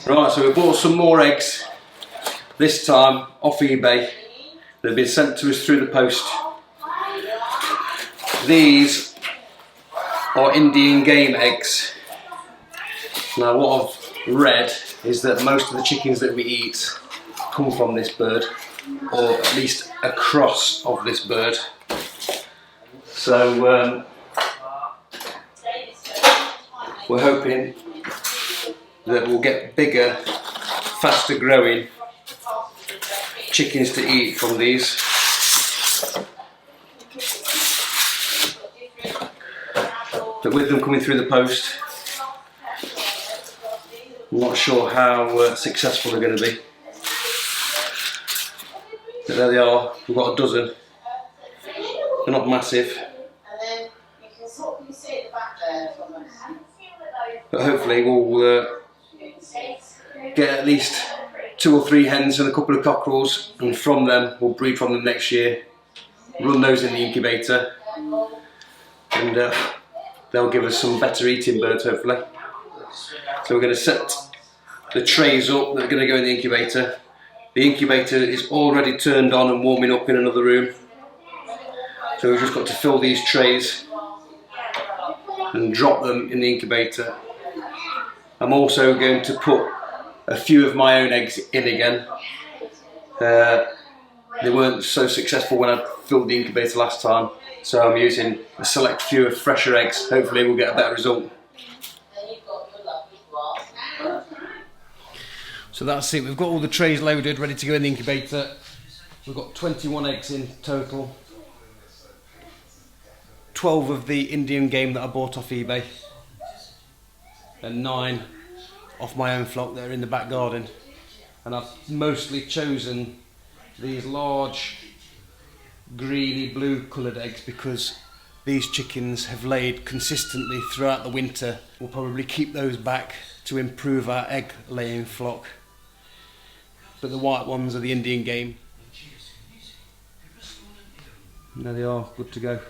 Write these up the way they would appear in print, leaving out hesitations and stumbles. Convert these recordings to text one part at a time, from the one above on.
Right, so we bought some more eggs, this time off eBay. They've been sent to us through the post. These are Indian game eggs. Now what I've read is that most of the chickens that we eat come from this bird, or at least a cross of this bird. So we're hoping that we'll get bigger, faster growing chickens to eat from these. But with them coming through the post, I'm not sure how successful they're going to be. But there they are, we've got a dozen. They're not massive. But hopefully we'll get at least 2 or 3 hens and a couple of cockerels, and from them we'll breed from them next year, run those in the incubator, and they'll give us some better eating birds hopefully. So we're going to set the trays up that are going to go in the incubator. The incubator is already turned on and warming up in another room, so we've just got to fill these trays and drop them in the incubator. I'm also going to put a few of my own eggs in again. They weren't so successful when I filled the incubator last time, so I'm using a select few of fresher eggs. Hopefully we'll get a better result. So that's it, we've got all the trays loaded, ready to go in the incubator. We've got 21 eggs in total. 12 of the Indian game that I bought off eBay, and 9 off my own flock that are in the back garden. And I've mostly chosen these large greeny blue coloured eggs because these chickens have laid consistently throughout the winter. We'll probably keep those back to improve our egg laying flock. But the white ones are the Indian game. And there they are, good to go.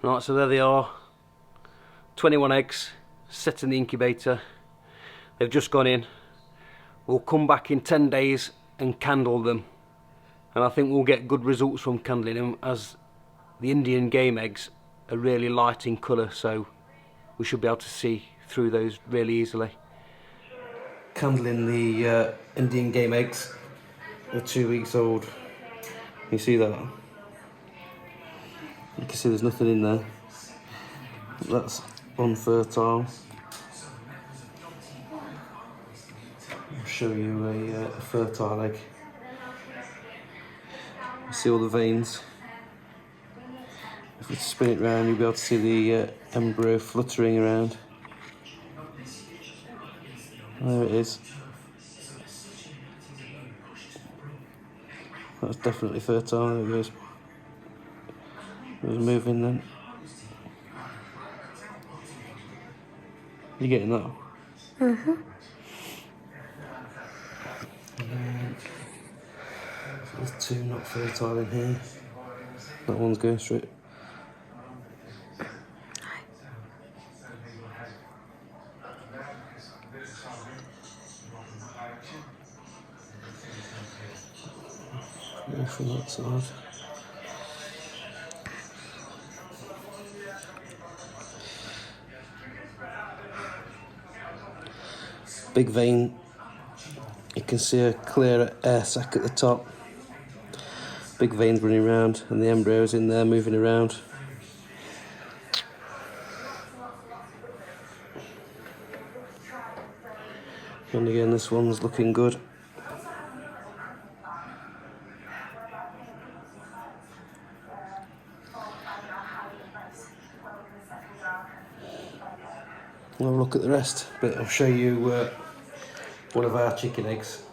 Right, so there they are, 21 eggs set in the incubator. They've just gone in. We'll come back in 10 days and candle them, and I think we'll get good results from candling them, as the Indian game eggs are really light in colour, so we should be able to see through those really easily. Candling the Indian game eggs. They're 2 weeks old. You see that? You can see there's nothing in there. That's unfertile. I'll show you a fertile egg. You see all the veins. If we spin it round, you'll be able to see the embryo fluttering around. There it is. That's definitely fertile. There it goes. It was moving then. You getting that? Mm-hmm. There's 2 not fertile in here. That one's going straight. Go from that side. Big vein. You can see a clear air sac at the top. Big veins running around, and the embryos in there moving around. And again, this one's looking good. We'll have a look at the rest, but I'll show you one of our chicken eggs.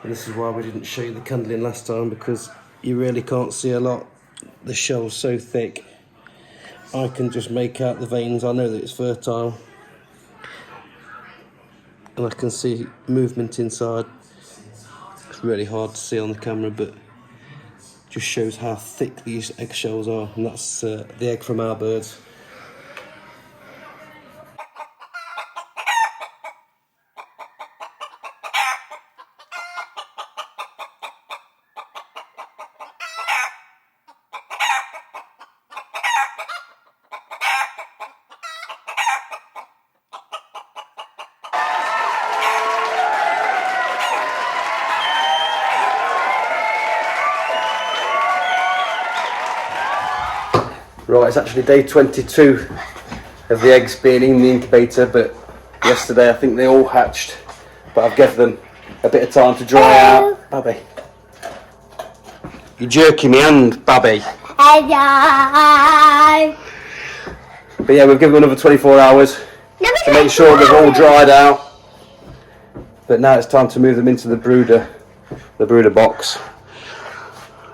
And this is why we didn't show you the candling last time, because you really can't see a lot. The shell's so thick. I can just make out the veins. I know that it's fertile. And I can see movement inside. It's really hard to see on the camera, but just shows how thick these eggshells are, and that's the egg from our birds. Right, it's actually day 22 of the eggs being in the incubator, but yesterday I think they all hatched, but I've given them a bit of time to dry out. Babby. You're jerking me hand, Babby. Hello. But yeah, we've given them another 24 hours to make sure they've all dried out. But now it's time to move them into the brooder box.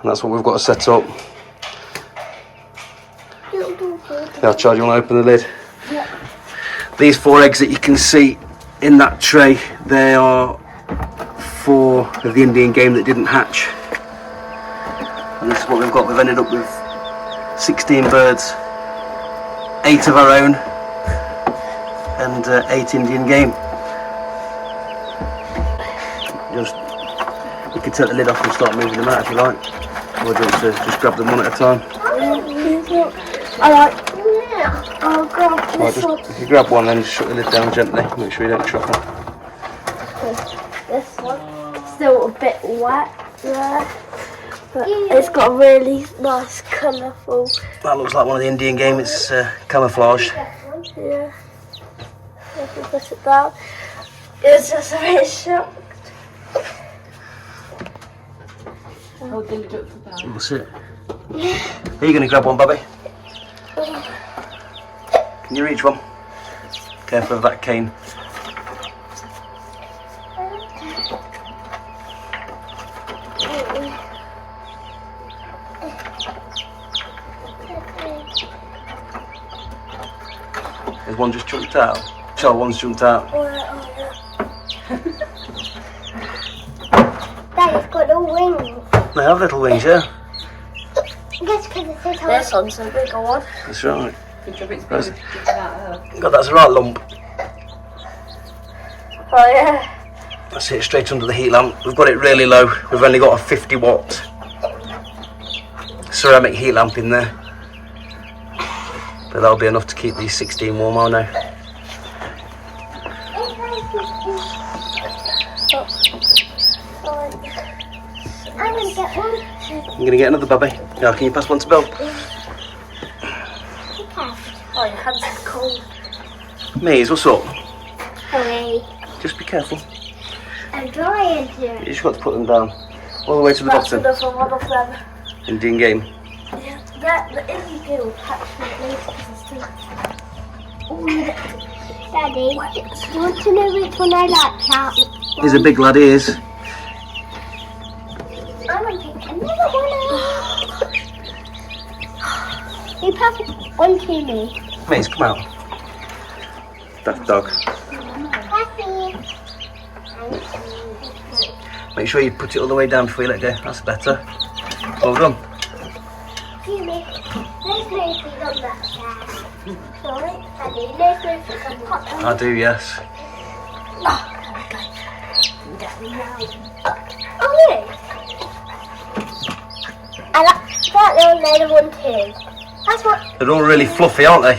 And that's what we've got to set up. Yeah, Charlie, you want to open the lid? Yeah. These 4 eggs that you can see in that tray, they are 4 of the Indian game that didn't hatch. And this is what we've got. We've ended up with 16 birds, 8 of our own, and 8 Indian game. You can take the lid off and start moving them out if you like. Or do you want to just grab them one at a time? I like. Oh God, this one. If you grab one, then just shut the lid down gently. Make sure you don't chop it. This one still a bit wet there, but it's got a really nice colourful. That looks like one of the Indian game. It's camouflaged. Yeah. If we put it down, it's just a bit shocked. That's it. Are you going to grab one, Bobby? Can you reach one? Careful of that cane. There's one just jumped out. Sure, one's jumped out. Daddy's got little wings. They have little wings, yeah? Yes, because it's this one. This one's a bigger one. That's right. Good job it's good. God, that's a right lump. Oh yeah. That's it, straight under the heat lamp. We've got it really low. We've only got a 50-watt ceramic heat lamp in there. But that'll be enough to keep these 16 warm, I know. I'm going to get one. I'm going to get another, Bobby. Yeah, can you pass one to Bill? Oh, your hands are cold. Maze, what's up? Sorry. Just be careful. I'm drying here. You just got to put them down. All the way to the bottom. That's enough for one of them. Indian game. Yeah, the Indian game will catch me later because it's still... Daddy, do you want to know which one I like? He's a big lad, he is. I'm going to pick another one out. You pass one to me. Maze, come out. That dog. Happy. Make sure you put it all the way down before you let go. That's better. Well done. Excuse me. No smoothies on that side. Sorry, Daddy. No smoothies on that side. I do, yes. Oh, really? I like that little one too. That's what. They're all really fluffy, aren't they?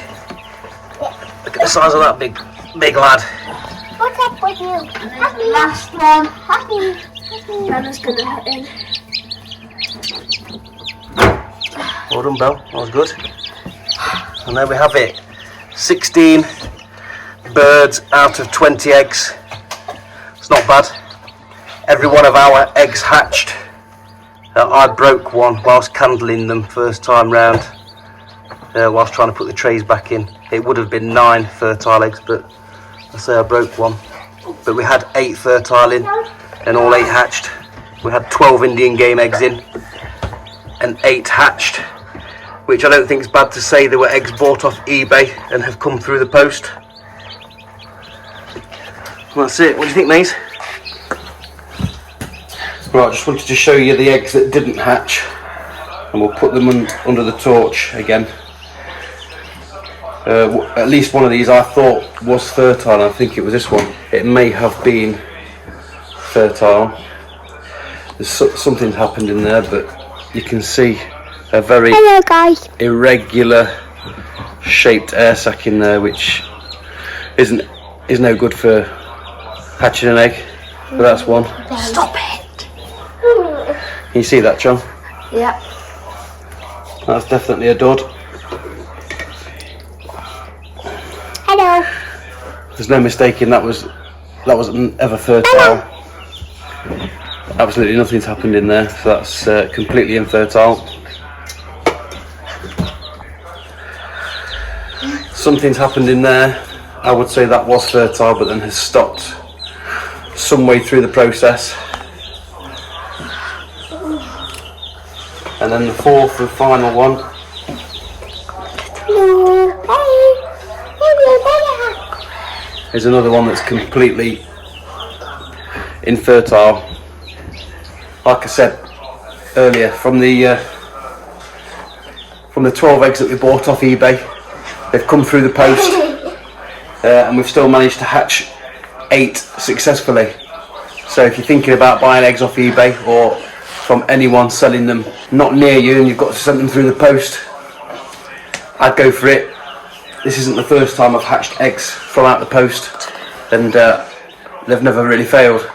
Yeah. Look at the size of that big lad. What's up with you? Happy. Last one. Happy. Nana's gonna hit in. Well done, Belle. That was good. And there we have it. 16 birds out of 20 eggs. It's not bad. Every one of our eggs hatched. I broke one whilst candling them first time round. Whilst trying to put the trays back in. It would have been 9 fertile eggs, but I say I broke one. But we had 8 fertile in and all 8 hatched. We had 12 Indian game eggs in and 8 hatched, which I don't think is bad to say. They were eggs bought off eBay and have come through the post. And that's it. What do you think, Maze? Right, I just wanted to show you the eggs that didn't hatch. and we'll put them under the torch again. At least one of these I thought was fertile. I think it was this one. It may have been fertile. There's something's happened in there, but you can see a very irregular shaped air sac in there, which is no good for hatching an egg. But that's one. Stop it! Can you see that, John? Yeah. That's definitely a dud. Hello. There's no mistaking that wasn't ever fertile. Absolutely nothing's happened in there, so that's completely infertile. Something's happened in there. I would say that was fertile, but then has stopped some way through the process. And then the fourth and final one. Is another one that's completely infertile. Like I said earlier, from the 12 eggs that we bought off eBay, they've come through the post, and we've still managed to hatch 8 successfully. So if you're thinking about buying eggs off eBay or from anyone selling them not near you and you've got to send them through the post, I'd go for it. This isn't the first time I've hatched eggs from out the post, and they've never really failed.